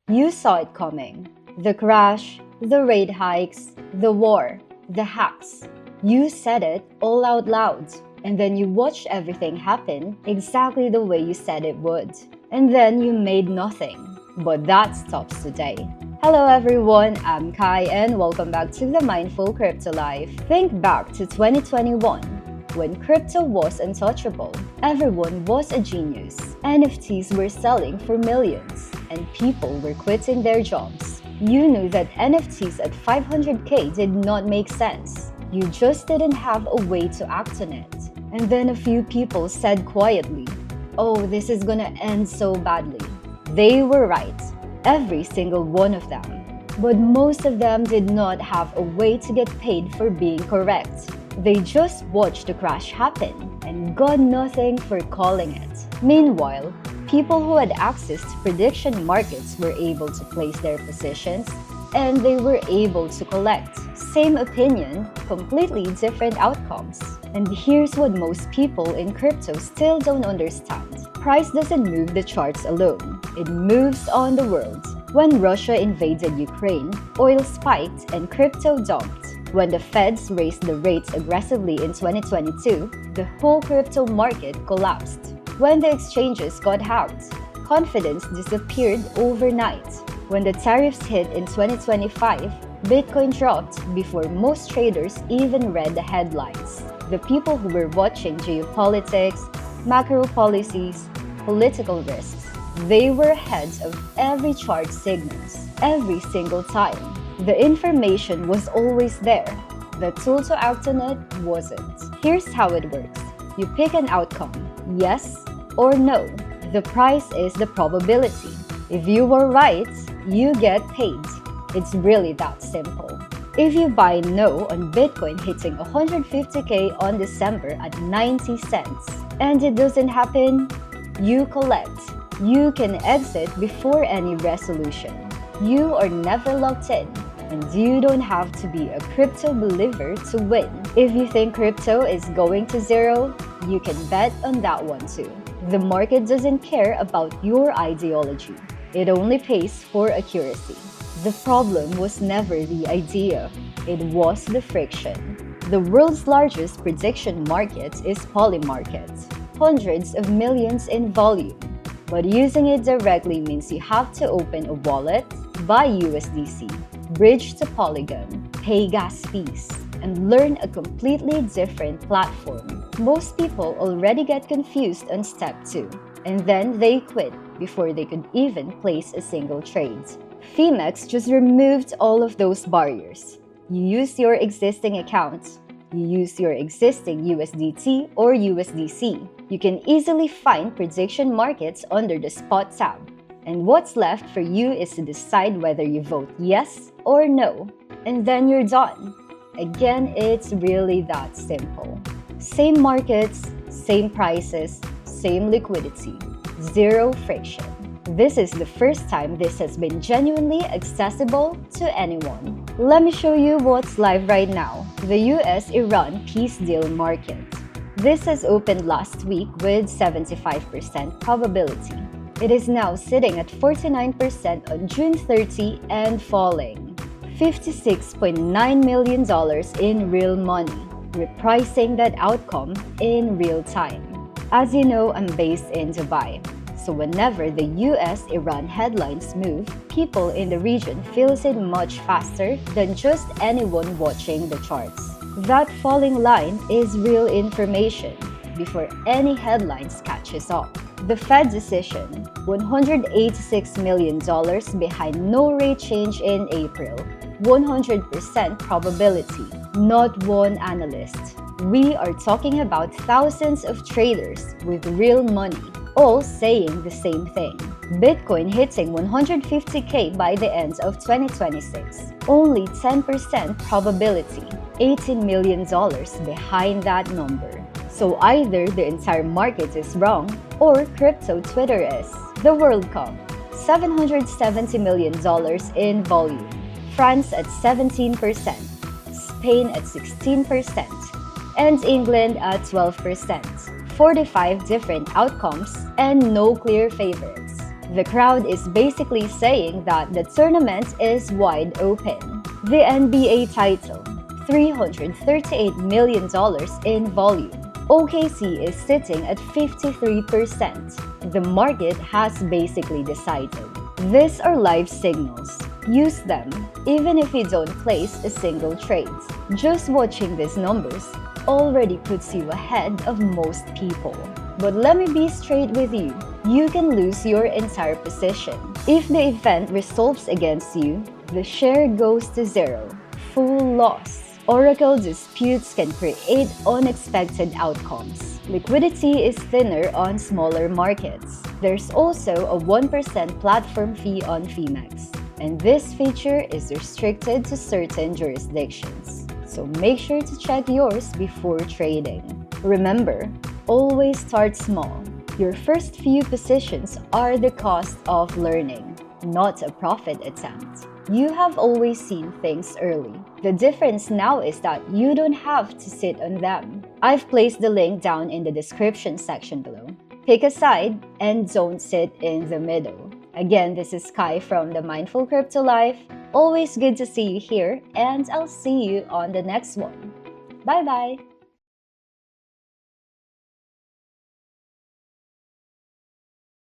You saw it coming. The crash, the rate hikes, the war, the hacks. You said it all out loud. And then you watched everything happen exactly the way you said it would. And then you made nothing. But that stops today. Hello everyone, I'm Kai and welcome back to the Mindful Crypto Life. Think back to 2021. When crypto was untouchable, everyone was a genius. NFTs were selling for millions, and people were quitting their jobs. You knew that NFTs at 500k did not make sense. You just didn't have a way to act on it. And then a few people said quietly, "Oh, this is gonna end so badly." They were right, every single one of them. But most of them did not have a way to get paid for being correct. They just watched the crash happen and got nothing for calling it. Meanwhile, people who had access to prediction markets were able to place their positions and they were able to collect. Same opinion, completely different outcomes. And here's what most people in crypto still don't understand. Price doesn't move the charts alone. It moves on the world. When Russia invaded Ukraine, oil spiked and crypto dumped. When the Feds raised the rates aggressively in 2022, the whole crypto market collapsed. When the exchanges got hacked, confidence disappeared overnight. When the tariffs hit in 2025, Bitcoin dropped before most traders even read the headlines. The people who were watching geopolitics, macro policies, political risks, they were ahead of every chart signals, every single time. The information was always there. The tool to act on it wasn't. Here's how it works. You pick an outcome, yes or no. The price is the probability. If you were right, you get paid. It's really that simple. If you buy no on Bitcoin hitting 150k on December at 90 cents and it doesn't happen, you collect. You can exit before any resolution. You are never locked in, and you don't have to be a crypto believer to win. If you think crypto is going to zero, you can bet on that one too. The market doesn't care about your ideology. It only pays for accuracy. The problem was never the idea. It was the friction. The world's largest prediction market is Polymarket. Hundreds of millions in volume. But using it directly means you have to open a wallet, buy USDC, bridge to Polygon, pay gas fees, and learn a completely different platform. Most people already get confused on step 2, and then they quit before they could even place a single trade. Phemex just removed all of those barriers. You use your existing account. You use your existing USDT or USDC. You can easily find prediction markets under the Spot tab. And what's left for you is to decide whether you vote yes or no. And then you're done. Again, it's really that simple. Same markets, same prices, same liquidity, zero friction. This is the first time this has been genuinely accessible to anyone. Let me show you what's live right now. The US-Iran peace deal market. This has opened last week with 75% probability. It is now sitting at 49% on June 30 and falling. $56.9 million in real money, repricing that outcome in real time. As you know, I'm based in Dubai. So whenever the US-Iran headlines move, people in the region feels it much faster than just anyone watching the charts. That falling line is real information before any headlines catches up. The Fed decision, $186 million behind no rate change in April, 100% probability, not one analyst. We are talking about thousands of traders with real money, all saying the same thing. Bitcoin hitting 150k by the end of 2026. Only 10% probability, $18 million behind that number. So either the entire market is wrong or crypto Twitter is. The World Cup, $770 million in volume. France at 17%, Spain at 16%, and England at 12%. 45 different outcomes and no clear favorites. The crowd is basically saying that the tournament is wide open. The NBA title, $338 million in volume. OKC is sitting at 53%. The market has basically decided. These are live signals. Use them, even if you don't place a single trade. Just watching these numbers already puts you ahead of most people. But let me be straight with you. You can lose your entire position. If the event resolves against you, the share goes to zero. Full loss. Oracle disputes can create unexpected outcomes. Liquidity is thinner on smaller markets. There's also a 1% platform fee on Phemex, and this feature is restricted to certain jurisdictions. So make sure to check yours before trading. Remember, always start small. Your first few positions are the cost of learning, not a profit attempt. You have always seen things early. The difference now is that you don't have to sit on them. I've placed the link down in the description section below. Pick a side and don't sit in the middle. Again, this is Kai from the Mindful Crypto Life. Always good to see you here, and I'll see you on the next one. Bye-bye!